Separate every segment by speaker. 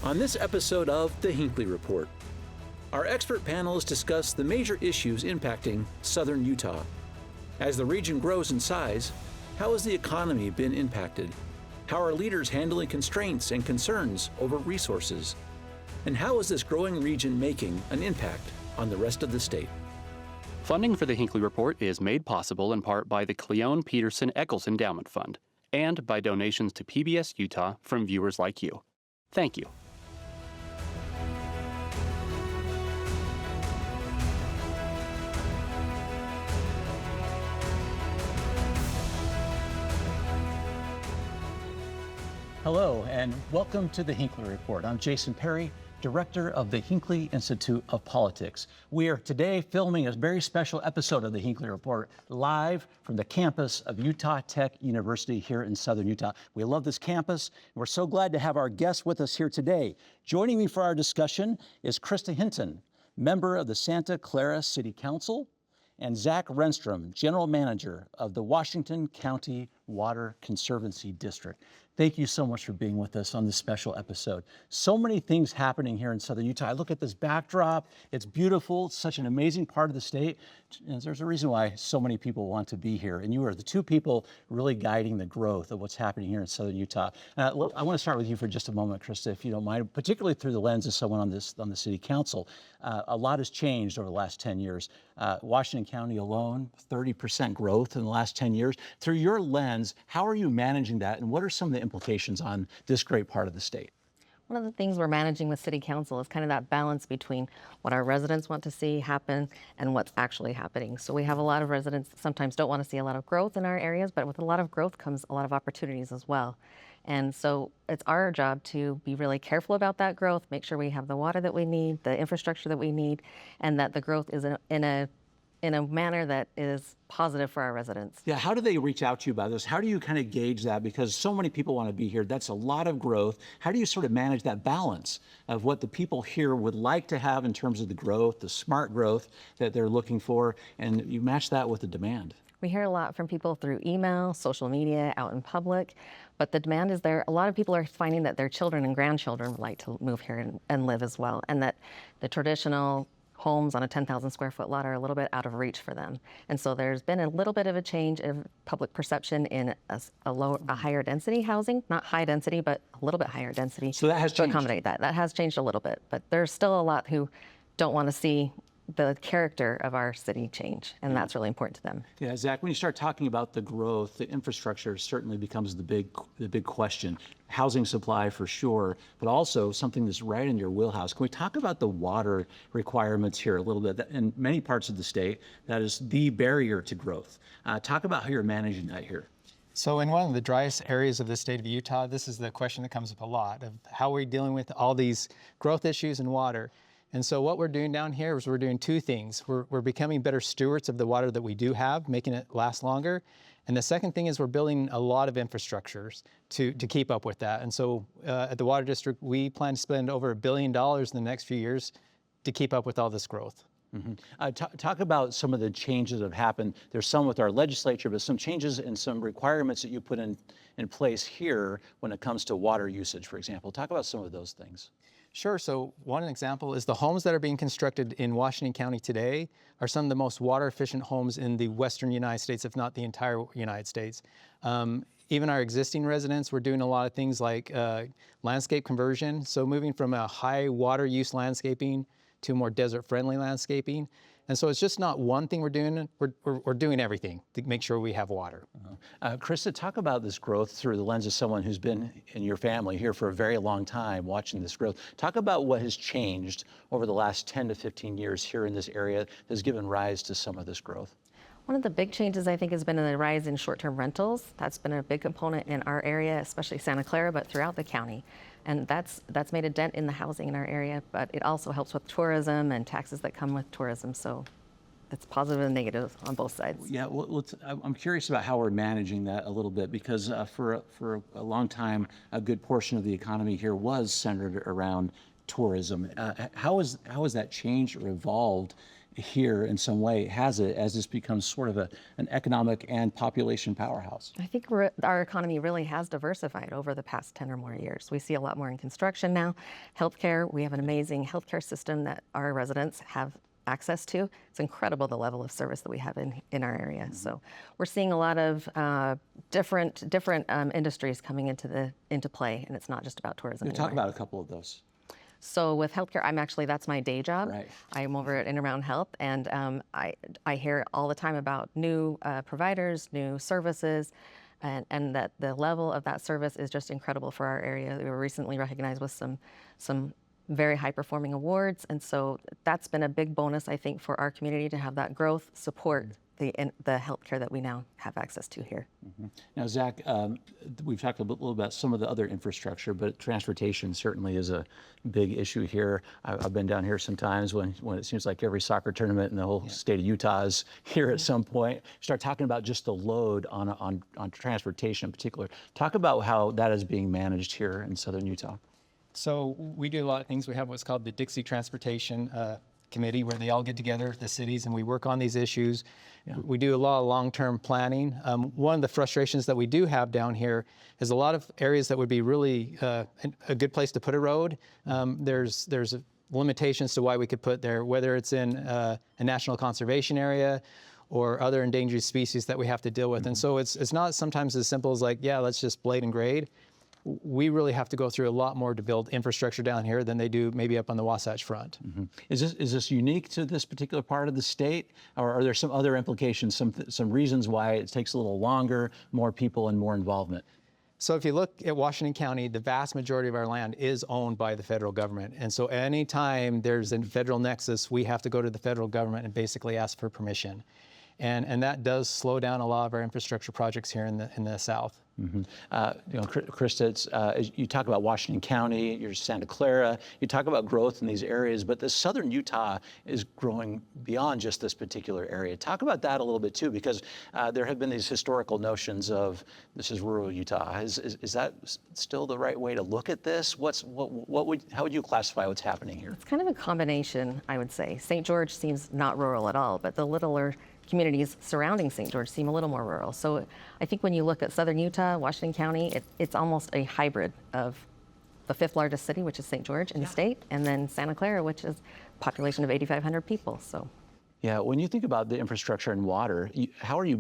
Speaker 1: On this episode of the Hinckley Report, our expert panelists discuss the major issues impacting southern Utah. As the region grows in size, how has the economy been impacted? How are leaders handling constraints and concerns over resources? And how is this growing region making an impact on the rest of the state?
Speaker 2: Funding for the Hinckley Report is made possible in part by the Cleone Peterson Eccles Endowment Fund and by donations to PBS Utah from viewers like you. Thank you.
Speaker 3: Hello, and welcome to the Hinckley Report. I'm Jason Perry, Director of the Hinckley Institute of Politics. We are today filming a very special episode of the Hinckley Report live from the campus of Utah Tech University here in southern Utah. We love this campus, and we're so glad to have our guests with us here today. Joining me for our discussion is Krista Hinton, member of the Santa Clara City Council, and Zach Renstrom, General Manager of the Washington County Water Conservancy District. Thank you so much for being with us on this special episode. So many things happening here in southern Utah. I look at this backdrop. It's beautiful. It's such an amazing part of the state. And there's a reason why so many people want to be here. And you are the two people really guiding the growth of what's happening here in southern Utah. I want to start with you for just a moment, Krista, if you don't mind, particularly through the lens of someone on the city council. A lot has changed over the last 10 years. Washington County alone, 30% growth in the last 10 years. Through your lens, how are you managing that, and what are some of the implications on this great part of the state?
Speaker 4: One of the things we're managing with City Council is kind of that balance between what our residents want to see happen and what's actually happening. So we have a lot of residents that sometimes don't want to see a lot of growth in our areas, but with a lot of growth comes a lot of opportunities as well. And so it's our job to be really careful about that growth, make sure we have the water that we need, the infrastructure that we need, and that the growth is in a manner that is positive for our residents.
Speaker 3: Yeah, how do they reach out to you about this? How do you kind of gauge that? Because so many people want to be here. That's a lot of growth. How do you sort of manage that balance of what the people here would like to have in terms of the growth, the smart growth that they're looking for, and you match that with the demand?
Speaker 4: We hear a lot from people through email, social media, out in public, but the demand is there. A lot of people are finding that their children and grandchildren would like to move here and live as well, and that the traditional homes on a 10,000 square foot lot are a little bit out of reach for them. And so there's been a little bit of a change of public perception in a higher density housing, not high density, but a little bit higher density.
Speaker 3: So that has
Speaker 4: to
Speaker 3: changed.
Speaker 4: accommodate that. That has changed a little bit, but there's still a lot who don't want to see the character of our city change, and that's really important to them.
Speaker 3: Yeah, Zach, when you start talking about the growth, the infrastructure certainly becomes the big question. Housing supply for sure, but also something that's right in your wheelhouse. Can we talk about the water requirements here a little bit? In many parts of the state, that is the barrier to growth. Talk about how you're managing that here.
Speaker 5: So in one of the driest areas of the state of Utah, this is the question that comes up a lot of how we're dealing with all these growth issues in water. And so what we're doing down here is we're doing two things. We're becoming better stewards of the water that we do have, making it last longer. And the second thing is we're building a lot of infrastructures to keep up with that. And so at the Water District, we plan to spend over $1 billion in the next few years to keep up with all this growth.
Speaker 3: Mm-hmm. Talk about some of the changes that have happened. There's some with our legislature, but some changes and some requirements that you put in place here when it comes to water usage, for example. Talk about some of those things.
Speaker 5: Sure. So one example is the homes that are being constructed in Washington County today are some of the most water efficient homes in the western United States, if not the entire United States. Even our existing residents, we're doing a lot of things like landscape conversion. So moving from a high water use landscaping to more desert friendly landscaping. And so it's just not one thing we're doing, we're doing everything to make sure we have water.
Speaker 3: Krista, talk about this growth through the lens of someone who's been in your family here for a very long time watching this growth. Talk about what has changed over the last 10 to 15 years here in this area that has given rise to some of this growth.
Speaker 4: One of the big changes, I think, has been in the rise in short-term rentals. That's been a big component in our area, especially Santa Clara, but throughout the county. And that's made a dent in the housing in our area, but it also helps with tourism and taxes that come with tourism. So it's positive and negative on both sides.
Speaker 3: Yeah, well, I'm curious about how we're managing that a little bit, because for a long time, a good portion of the economy here was centered around tourism. How has that changed or evolved here in some way has it as this becomes sort of an economic and population powerhouse?
Speaker 4: I think our economy really has diversified over the past 10 or more years. We see a lot more in construction now. Healthcare, we have an amazing healthcare system that our residents have access to. It's incredible the level of service that we have in our area. So we're seeing a lot of different industries coming into play, and it's not just about tourism anymore.
Speaker 3: Talk about a couple of those.
Speaker 4: So with healthcare, that's my day job.
Speaker 3: Right.
Speaker 4: I'm over at In-Around Health, and I hear all the time about new providers, new services, and that the level of that service is just incredible for our area. We were recently recognized with some very high-performing awards, and so that's been a big bonus, I think, for our community to have that growth support the healthcare that we now have access to here.
Speaker 3: Now, Zach, we've talked a little about some of the other infrastructure, but transportation certainly is a big issue here. I've been down here sometimes when it seems like every soccer tournament in the whole state of Utah is here at some point. Start talking about just the load on transportation in particular. Talk about how that is being managed here in southern Utah.
Speaker 5: So we do a lot of things. We have what's called the Dixie Transportation Committee, where they all get together, the cities, and we work on these issues. Yeah. We do a lot of long-term planning. One of the frustrations that we do have down here is a lot of areas that would be really a good place to put a road. There's limitations to why we could put there, whether it's in a national conservation area or other endangered species that we have to deal with. And so it's not sometimes as simple as like, yeah, let's just blade and grade. We really have to go through a lot more to build infrastructure down here than they do maybe up on the Wasatch Front.
Speaker 3: Is this unique to this particular part of the state, or are there some other implications, some reasons why it takes a little longer, more people, and more involvement?
Speaker 5: So if you look at Washington County, the vast majority of our land is owned by the federal government. And so anytime there's a federal nexus, we have to go to the federal government and basically ask for permission. And that does slow down a lot of our infrastructure projects here in the South.
Speaker 3: Krista, you talk about Washington County, you're Santa Clara, you talk about growth in these areas, but the southern Utah is growing beyond just this particular area. Talk about that a little bit too, because there have been these historical notions of this is rural Utah. Is that still the right way to look at this? How would you classify what's happening here?
Speaker 4: It's kind of a combination, I would say. St. George seems not rural at all, but the littler communities surrounding St. George seem a little more rural. So I think when you look at southern Utah, Washington County, it's almost a hybrid of the fifth largest city, which is St. George in the state, and then Santa Clara, which is a population of 8,500 people. So.
Speaker 3: Yeah, when you think about the infrastructure and water, how are you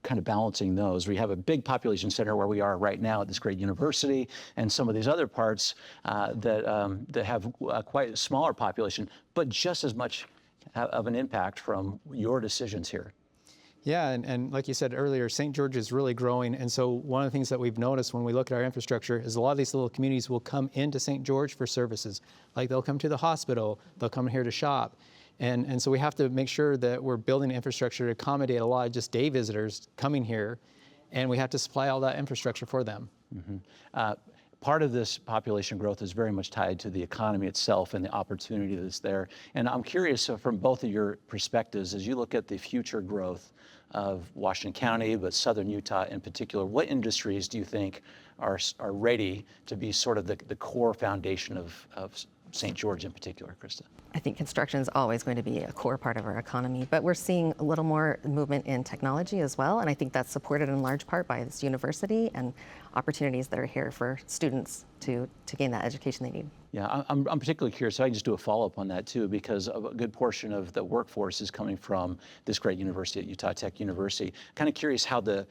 Speaker 3: kind of balancing those? We have a big population center where we are right now at this great university, and some of these other parts that have quite a smaller population, but just as much of an impact from your decisions here.
Speaker 5: Yeah, and like you said earlier, St. George is really growing. And so one of the things that we've noticed when we look at our infrastructure is a lot of these little communities will come into St. George for services. Like they'll come to the hospital, they'll come here to shop. And so we have to make sure that we're building infrastructure to accommodate a lot of just day visitors coming here, and we have to supply all that infrastructure for them.
Speaker 3: Part of this population growth is very much tied to the economy itself and the opportunity that's there. And I'm curious from both of your perspectives, as you look at the future growth of Washington County, but southern Utah in particular, what industries do you think are ready to be sort of the core foundation of St. George in particular, Krista?
Speaker 4: I think construction is always going to be a core part of our economy, but we're seeing a little more movement in technology as well, and I think that's supported in large part by this university and opportunities that are here for students to gain that education they need.
Speaker 3: Yeah, I'm particularly curious, so I can just do a follow-up on that too, because a good portion of the workforce is coming from this great university at Utah Tech University. Kind of curious how the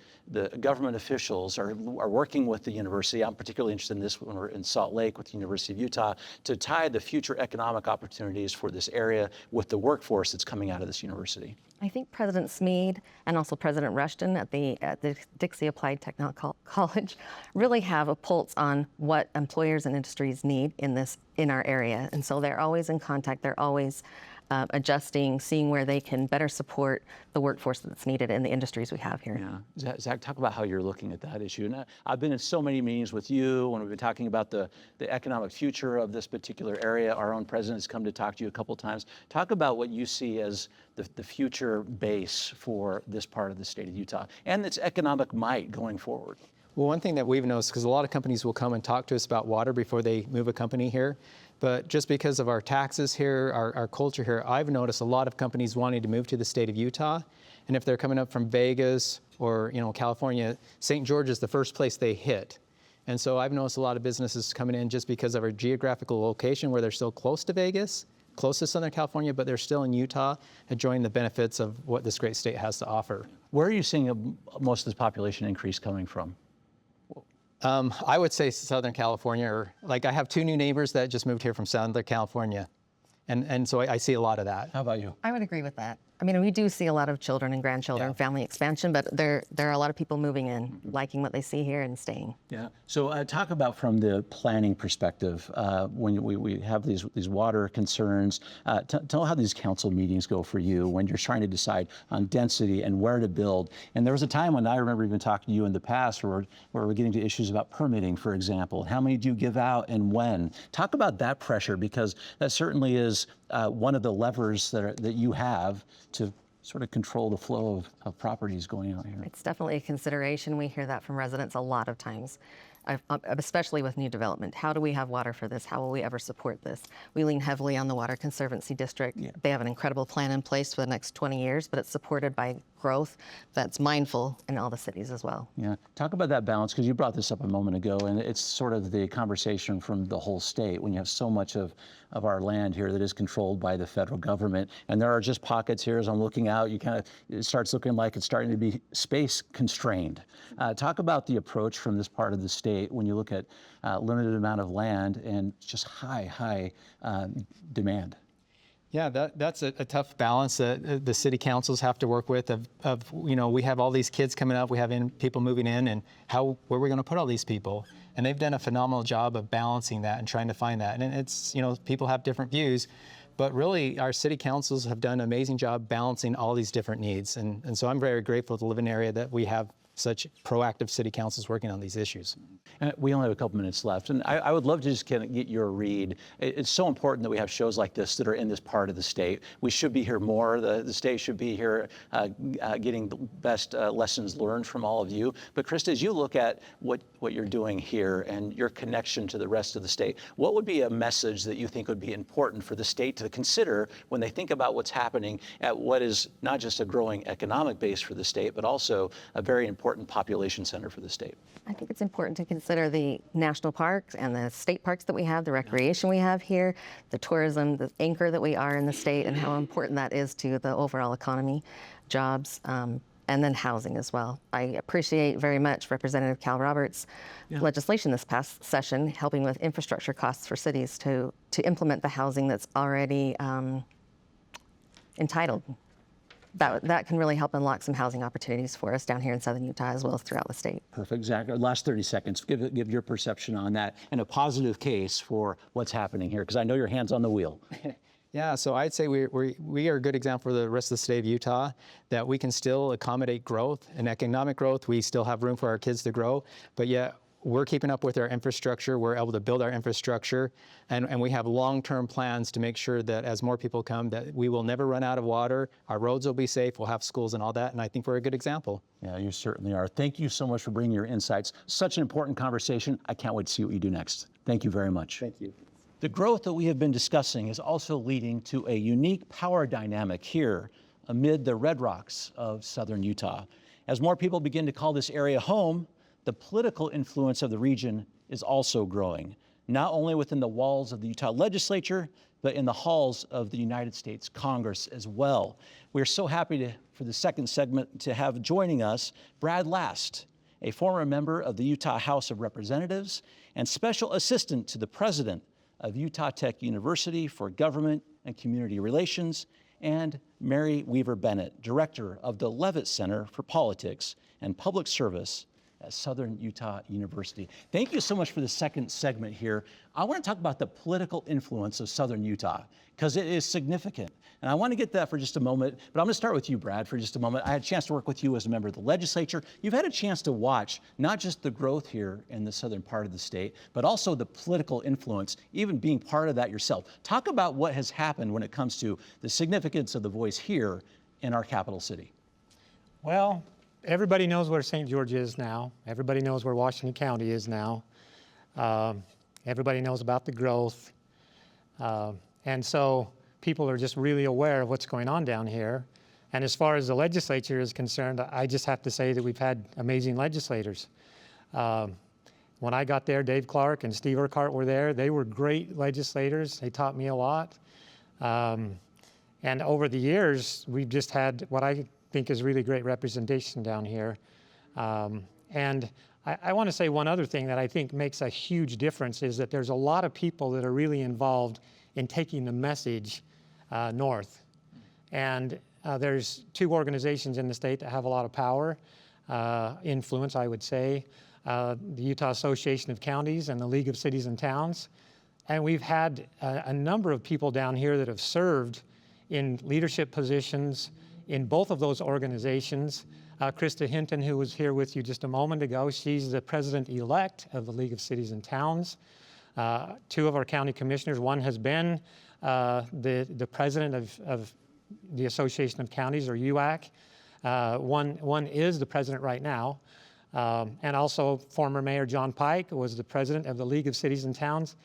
Speaker 3: government officials are working with the university. I'm particularly interested in this when we're in Salt Lake with the University of Utah to tie the future economic opportunities for this area with the workforce that's coming out of this university.
Speaker 4: I think President Smead and also President Rushton at the Dixie Applied Technical College really have a pulse on what employers and industries need in our area. And so they're always in contact, they're always adjusting, seeing where they can better support the workforce that's needed in the industries we have here.
Speaker 3: Yeah, Zach, talk about how you're looking at that issue. And I've been in so many meetings with you when we've been talking about the economic future of this particular area. Our own president has come to talk to you a couple times. Talk about what you see as the future base for this part of the state of Utah and its economic might going forward.
Speaker 5: Well, one thing that we've noticed, because a lot of companies will come and talk to us about water before they move a company here, but just because of our taxes here, our culture here, I've noticed a lot of companies wanting to move to the state of Utah. And if they're coming up from Vegas or California, St. George is the first place they hit. And so I've noticed a lot of businesses coming in just because of our geographical location, where they're still close to Vegas, close to Southern California, but they're still in Utah, enjoying the benefits of what this great state has to offer.
Speaker 3: Where are you seeing most of this population increase coming from?
Speaker 5: I would say Southern California, or like I have 2 new neighbors that just moved here from Southern California. And so I see a lot of that.
Speaker 3: How about you?
Speaker 4: I would agree with that. I mean, we do see a lot of children and grandchildren, family expansion, but there are a lot of people moving in, liking what they see here and staying.
Speaker 3: Yeah. So talk about from the planning perspective, when we have these water concerns, tell how these council meetings go for you when you're trying to decide on density and where to build. And there was a time when I remember even talking to you in the past where we're getting to issues about permitting, for example. How many do you give out and when? Talk about that pressure, because that certainly is one of the levers that you have to sort of control the flow of properties going out here.
Speaker 4: It's definitely a consideration. We hear that from residents a lot of times, especially with new development. How do we have water for this? How will we ever support this? We lean heavily on the Water Conservancy District. Yeah. They have an incredible plan in place for the next 20 years, but it's supported by growth that's mindful in all the cities as well.
Speaker 3: Yeah, talk about that balance, because you brought this up a moment ago, and it's sort of the conversation from the whole state when you have so much of our land here that is controlled by the federal government. And there are just pockets here, as I'm looking out, it starts looking like it's starting to be space constrained. Talk about the approach from this part of the state when you look at limited amount of land and just high demand.
Speaker 5: Yeah, that's a tough balance that the city councils have to work with we have all these kids coming up, we have people moving in, and where are we going to put all these people? And they've done a phenomenal job of balancing that and trying to find that. And it's, people have different views, but really our city councils have done an amazing job balancing all these different needs. And so I'm very grateful to live in an area that we have such proactive city councils working on these issues.
Speaker 3: We only have a couple minutes left, and I would love to just kind of get your read. It's so important that we have shows like this that are in this part of the state. We should be here more. The state should be here getting the best lessons learned from all of you. But Krista, as you look at what you're doing here and your connection to the rest of the state, what would be a message that you think would be important for the state to consider when they think about what's happening at what is not just a growing economic base for the state, but also a very important population center for the state?
Speaker 4: I think it's important to consider the national parks and the state parks that we have, the recreation we have here, the tourism, the anchor that we are in the state, and how important that is to the overall economy, jobs, and then housing as well. I appreciate very much Representative Cal Roberts' legislation this past session, helping with infrastructure costs for cities to implement the housing that's already entitled. That can really help unlock some housing opportunities for us down here in Southern Utah as well as throughout the state.
Speaker 3: Perfect. Zach, last 30 seconds. Give your perception on that and a positive case for what's happening here, because I know your hand's on the wheel.
Speaker 5: Yeah, so I'd say we are a good example for the rest of the state of Utah, that we can still accommodate growth and economic growth. We still have room for our kids to grow, but yet we're keeping up with our infrastructure. We're able to build our infrastructure, and we have long-term plans to make sure that as more people come, that we will never run out of water. Our roads will be safe. We'll have schools and all that, and I think we're a good example.
Speaker 3: Yeah, you certainly are. Thank you so much for bringing your insights. Such an important conversation. I can't wait to see what you do next. Thank you very much.
Speaker 5: Thank you.
Speaker 3: The growth that we have been discussing is also leading to a unique power dynamic here amid the red rocks of Southern Utah. As more people begin to call this area home, the political influence of the region is also growing, not only within the walls of the Utah legislature, but in the halls of the United States Congress as well. We're so happy for the second segment to have joining us Brad Last, a former member of the Utah House of Representatives and special assistant to the president of Utah Tech University for Government and Community Relations, and Mary Weaver Bennett, director of the Levitt Center for Politics and Public Service at Southern Utah University. Thank you so much for the second segment here. I want to talk about the political influence of Southern Utah, because it is significant. And I want to get that for just a moment, but I'm going to start with you, Brad, for just a moment. I had a chance to work with you as a member of the legislature. You've had a chance to watch not just the growth here in the southern part of the state, but also the political influence, even being part of that yourself. Talk about what has happened when it comes to the significance of the voice here in our capital city.
Speaker 6: Well, everybody knows where St. George is now. Everybody knows where Washington County is now. Everybody knows about the growth. And so people are just really aware of what's going on down here. And as far as the legislature is concerned, I just have to say that we've had amazing legislators. When I got there, Dave Clark and Steve Urquhart were there. They were great legislators. They taught me a lot. And over the years, we've just had what I think is really great representation down here. And I want to say one other thing that I think makes a huge difference is that there's a lot of people that are really involved in taking the message north. And there's two organizations in the state that have a lot of power, influence, I would say, the Utah Association of Counties and the League of Cities and Towns. And we've had a number of people down here that have served in leadership positions in both of those organizations. Krista Hinton, who was here with you just a moment ago, she's the president-elect of the League of Cities and Towns. Two of our county commissioners, one has been the president of the Association of Counties, or UAC. One is the president right now. And also former Mayor John Pike was the president of the League of Cities and Towns.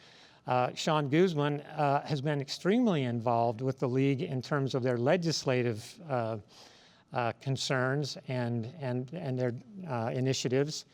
Speaker 6: Sean Guzman has been extremely involved with the League in terms of their legislative concerns and their initiatives.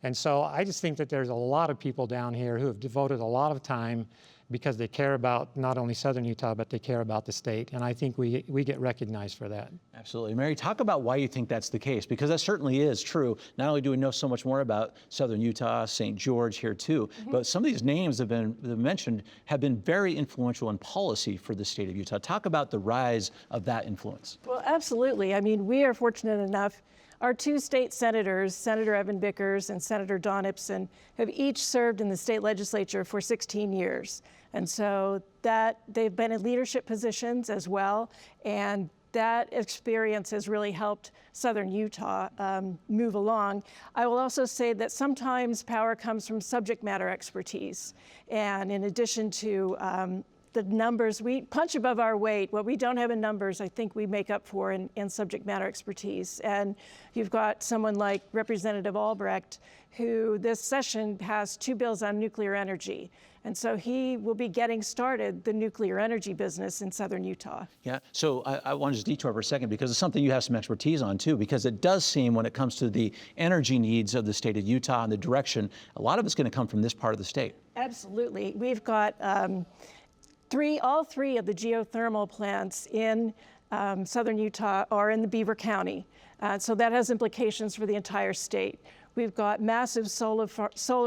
Speaker 6: And so I just think that there's a lot of people down here who have devoted a lot of time because they care about not only Southern Utah, but they care about the state. And I think we get recognized for that.
Speaker 1: Absolutely. Mary, talk about why you think that's the case, because that certainly is true. Not only do we know so much more about Southern Utah, St. George here too, but some of these names that have been mentioned have been very influential in policy for the state of Utah. Talk about the rise of that influence.
Speaker 7: Well, absolutely. I mean, we are fortunate enough. Our two state senators, Senator Evan Bickers and Senator Don Ipson, have each served in the state legislature for 16 years. And so that they've been in leadership positions as well. And that experience has really helped Southern Utah move along. I will also say that sometimes power comes from subject matter expertise. And in addition to the numbers, we punch above our weight. What we don't have in numbers, I think we make up for in subject matter expertise. And you've got someone like Representative Albrecht, who this session has 2 bills on nuclear energy. And so he will be getting started the nuclear energy business in Southern Utah.
Speaker 1: Yeah, so I want to just detour for a second because it's something you have some expertise on too, because it does seem when it comes to the energy needs of the state of Utah and the direction, a lot of it's going to come from this part of the state.
Speaker 7: Absolutely. We've got all three of the geothermal plants in Southern Utah are in the Beaver County. So that has implications for the entire state. We've got massive solar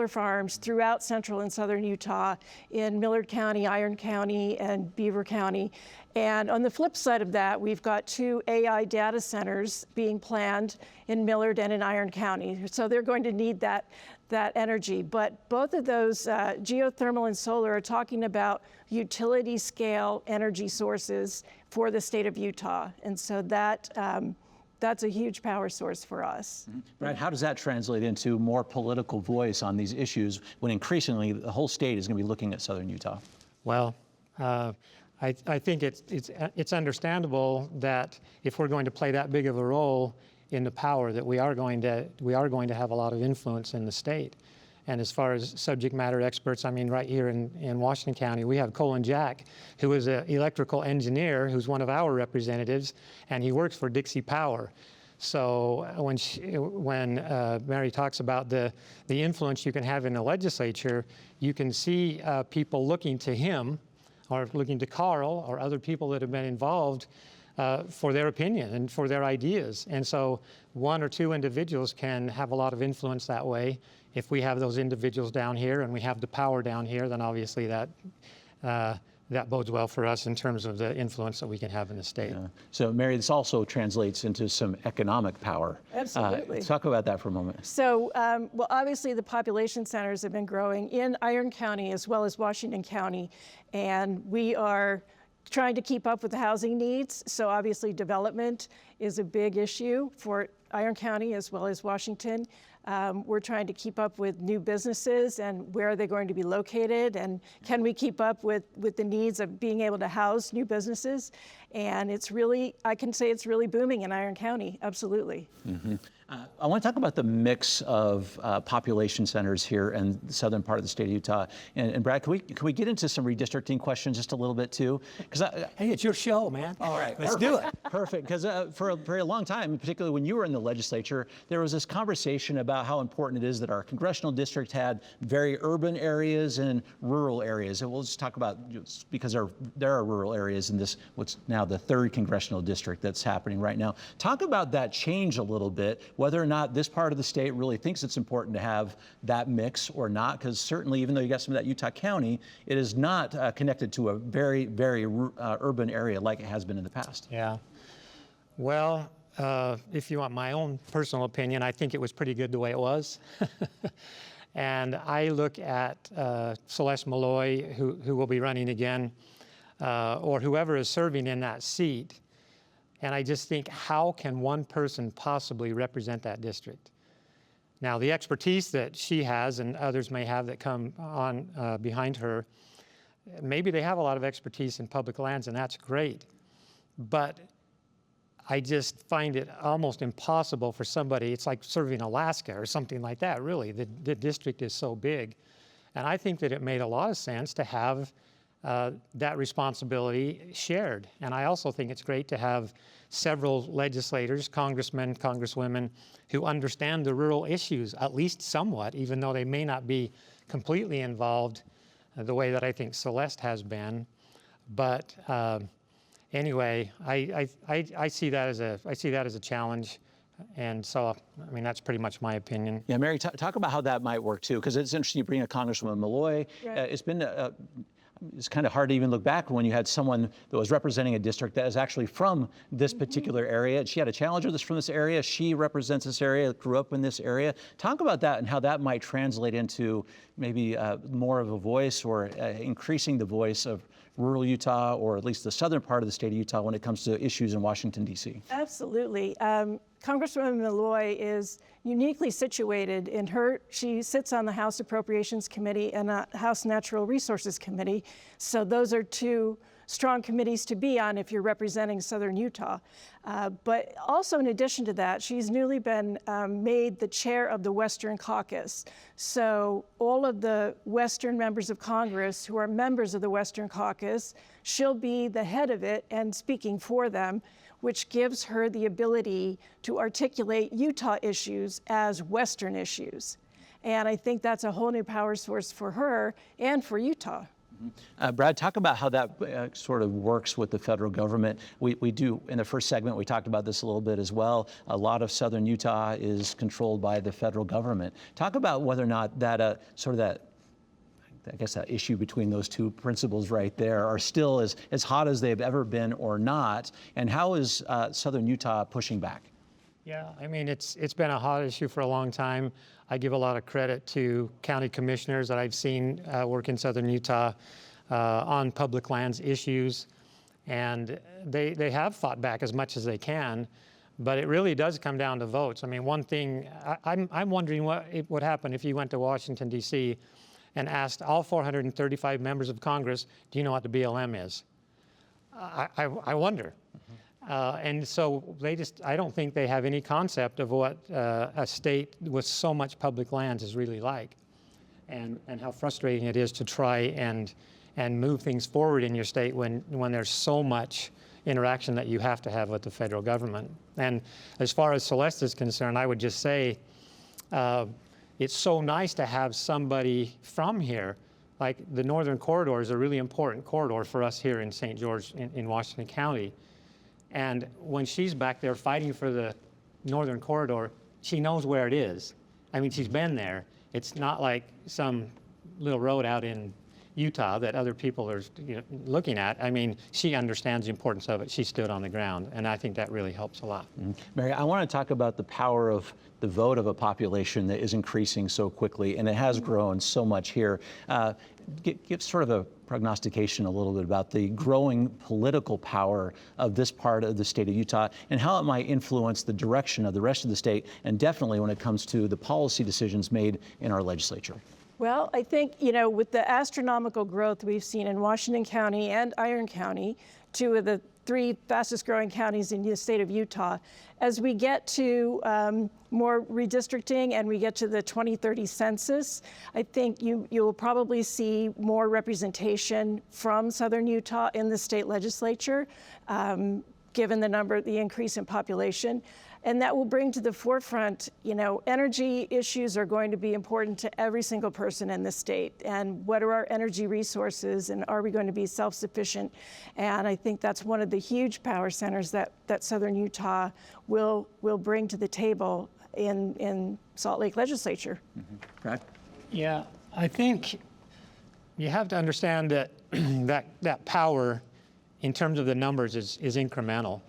Speaker 7: farms throughout central and southern Utah in Millard County, Iron County, and Beaver County. And on the flip side of that, we've got 2 AI data centers being planned in Millard and in Iron County. So they're going to need that energy. But both of those, geothermal and solar, are talking about utility scale energy sources for the state of Utah. And so that's a huge power source for us.
Speaker 1: Brad, how does that translate into more political voice on these issues when increasingly the whole state is going to be looking at Southern Utah?
Speaker 6: Well, I think it's understandable that if we're going to play that big of a role in the power, that we are going to have a lot of influence in the state. And as far as subject matter experts, I mean, right here in Washington County, we have Colin Jack, who is an electrical engineer, who's one of our representatives, and he works for Dixie Power. So when Mary talks about the influence you can have in the legislature, you can see people looking to him, or looking to Carl, or other people that have been involved for their opinion and for their ideas. And so 1 or 2 individuals can have a lot of influence that way. If we have those individuals down here and we have the power down here, then obviously that bodes well for us in terms of the influence that we can have in the state. Yeah.
Speaker 1: So Mary, this also translates into some economic power.
Speaker 7: Absolutely.
Speaker 1: Talk about that for a moment.
Speaker 7: So, well, obviously the population centers have been growing in Iron County as well as Washington County, and we are trying to keep up with the housing needs. So obviously development is a big issue for Iron County as well as Washington. We're trying to keep up with new businesses and where are they going to be located, and can we keep up with the needs of being able to house new businesses? And it's really, I can say it's really booming in Iron County, absolutely.
Speaker 3: Mm-hmm. I want to talk about the mix of population centers here in the southern part of the state of Utah. And Brad, can we get into some redistricting questions just a little bit too?
Speaker 8: Hey, it's your show, man.
Speaker 3: All right,
Speaker 8: let's do it.
Speaker 3: Perfect, because for a very long time, particularly when you were in the legislature, there was this conversation about how important it is that our congressional district had very urban areas and rural areas. And we'll just talk about, because there are rural areas in this, what's now the 3rd congressional district that's happening right now. Talk about that change a little bit, whether or not this part of the state really thinks it's important to have that mix or not, because certainly even though you got some of that Utah County, it is not connected to a very, very urban area like it has been in the past.
Speaker 6: Yeah. Well, if you want my own personal opinion, I think it was pretty good the way it was. And I look at Celeste Malloy, who will be running again, or whoever is serving in that seat, and I just think, how can one person possibly represent that district? Now, the expertise that she has and others may have that come on behind her, maybe they have a lot of expertise in public lands, and that's great. But I just find it almost impossible for somebody, it's like serving Alaska or something like that, really. The district is so big. And I think that it made a lot of sense to have that responsibility shared. And I also think it's great to have several legislators, congressmen, congresswomen, who understand the rural issues, at least somewhat, even though they may not be completely involved the way that I think Celeste has been. But anyway, I see that as a challenge. And so, I mean, that's pretty much my opinion.
Speaker 3: Yeah, Mary, talk about how that might work too, because it's interesting you bring a Congresswoman Malloy. Right. It's kind of hard to even look back when you had someone that was representing a district that is actually from this particular area. She had a challenger that's from this area. She represents this area, grew up in this area. Talk about that and how that might translate into maybe more of a voice or increasing the voice of rural Utah, or at least the southern part of the state of Utah when it comes to issues in Washington, D.C.
Speaker 7: Absolutely. Congresswoman Malloy is uniquely situated she sits on the House Appropriations Committee and the House Natural Resources Committee. So those are two strong committees to be on if you're representing southern Utah. But also in addition to that, she's newly been made the chair of the Western Caucus. So all of the Western members of Congress who are members of the Western Caucus, she'll be the head of it and speaking for them, which gives her the ability to articulate Utah issues as Western issues. And I think that's a whole new power source for her and for Utah.
Speaker 3: Brad, talk about how that sort of works with the federal government. We do, in the first segment, we talked about this a little bit as well. A lot of southern Utah is controlled by the federal government. Talk about whether or not that I guess that issue between those two principles right there are still as hot as they've ever been or not, and how is southern Utah pushing back?
Speaker 6: Yeah, I mean, it's been a hot issue for a long time. I give a lot of credit to county commissioners that I've seen work in southern Utah on public lands issues, and they have fought back as much as they can, but it really does come down to votes. I mean, one thing, I'm wondering what would happen if you went to Washington, D.C. and asked all 435 members of Congress, do you know what the BLM is? I wonder. And so I don't think they have any concept of what a state with so much public lands is really like, and how frustrating it is to try and move things forward in your state when there's so much interaction that you have to have with the federal government. And as far as Celeste is concerned, I would just say it's so nice to have somebody from here. Like the Northern Corridor is a really important corridor for us here in St. George in Washington County. And when she's back there fighting for the Northern Corridor, she knows where it is. I mean, she's been there. It's not like some little road out in Utah that other people are looking at. I mean, she understands the importance of it. She stood on the ground, and I think that really helps a lot.
Speaker 3: Mm-hmm. Mary, I want to talk about the power of the vote of a population that is increasing so quickly, and it has grown so much here. give sort of a prognostication a little bit about the growing political power of this part of the state of Utah and how it might influence the direction of the rest of the state, and definitely when it comes to the policy decisions made in our legislature?
Speaker 7: Well, I think, with the astronomical growth we've seen in Washington County and Iron County, two of the three fastest growing counties in the state of Utah, as we get to more redistricting and we get to the 2030 census, I think you will probably see more representation from Southern Utah in the state legislature, given the increase in population. And that will bring to the forefront, energy issues are going to be important to every single person in the state. And what are our energy resources, and are we going to be self-sufficient? And I think that's one of the huge power centers that Southern Utah will bring to the table in Salt Lake Legislature.
Speaker 3: Brad?
Speaker 6: Yeah, I think you have to understand that that power in terms of the numbers is incremental.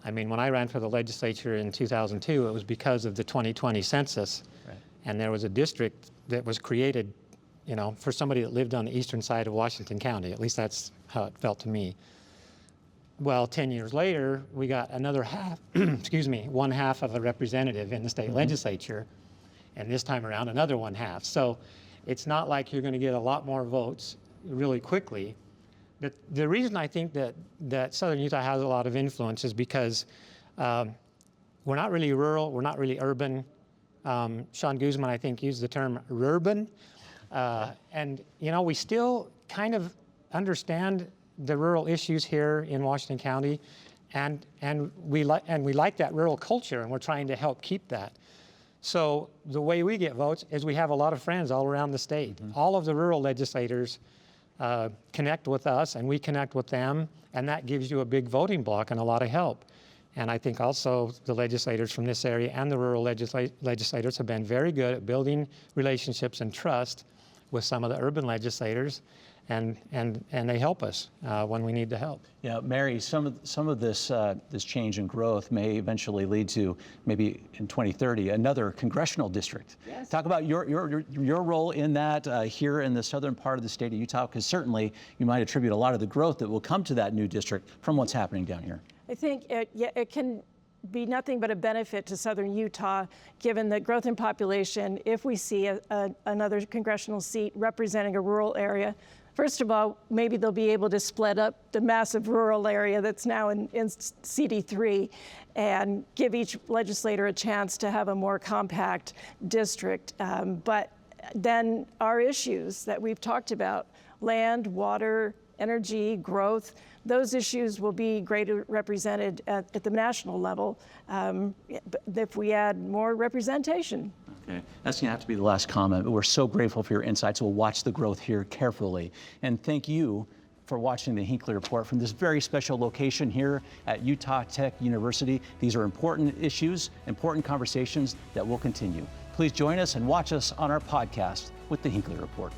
Speaker 6: I mean, when I ran for the legislature in 2002, it was because of the 2020 census. Right. And there was a district that was created, for somebody that lived on the eastern side of Washington County. At least that's how it felt to me. Well, 10 years later, we got another half, one half of a representative in the state legislature. And this time around, another one half. So it's not like you're going to get a lot more votes really quickly. The reason I think that Southern Utah has a lot of influence is because we're not really rural, we're not really urban. Sean Guzman, I think, used the term rurban. And, we still kind of understand the rural issues here in Washington County, and we like that rural culture, and we're trying to help keep that. So the way we get votes is we have a lot of friends all around the state. All of the rural legislators connect with us, and we connect with them, and that gives you a big voting block and a lot of help. And I think also the legislators from this area and the rural legislators have been very good at building relationships and trust with some of the urban legislators, and they help us when we need the help.
Speaker 3: Yeah, Mary, some of this change in growth may eventually lead to maybe in 2030 another congressional district. Yes. Talk about your role in that here in the southern part of the state of Utah, because certainly you might attribute a lot of the growth that will come to that new district from what's happening down here.
Speaker 7: I think it can be nothing but a benefit to southern Utah, given the growth in population, if we see another congressional seat representing a rural area. First of all, maybe they'll be able to split up the massive rural area that's now in CD3 and give each legislator a chance to have a more compact district. But then our issues that we've talked about, land, water, energy, growth, those issues will be greatly represented at the national level if we add more representation.
Speaker 3: Okay, that's going to have to be the last comment, but we're so grateful for your insights. We'll watch the growth here carefully. And thank you for watching the Hinckley Report from this very special location here at Utah Tech University. These are important issues, important conversations that will continue. Please join us and watch us on our podcast with the Hinckley Report.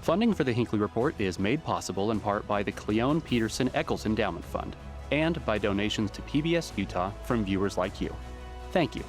Speaker 2: Funding for the Hinckley Report is made possible in part by the Cleone Peterson Eccles Endowment Fund and by donations to PBS Utah from viewers like you. Thank you.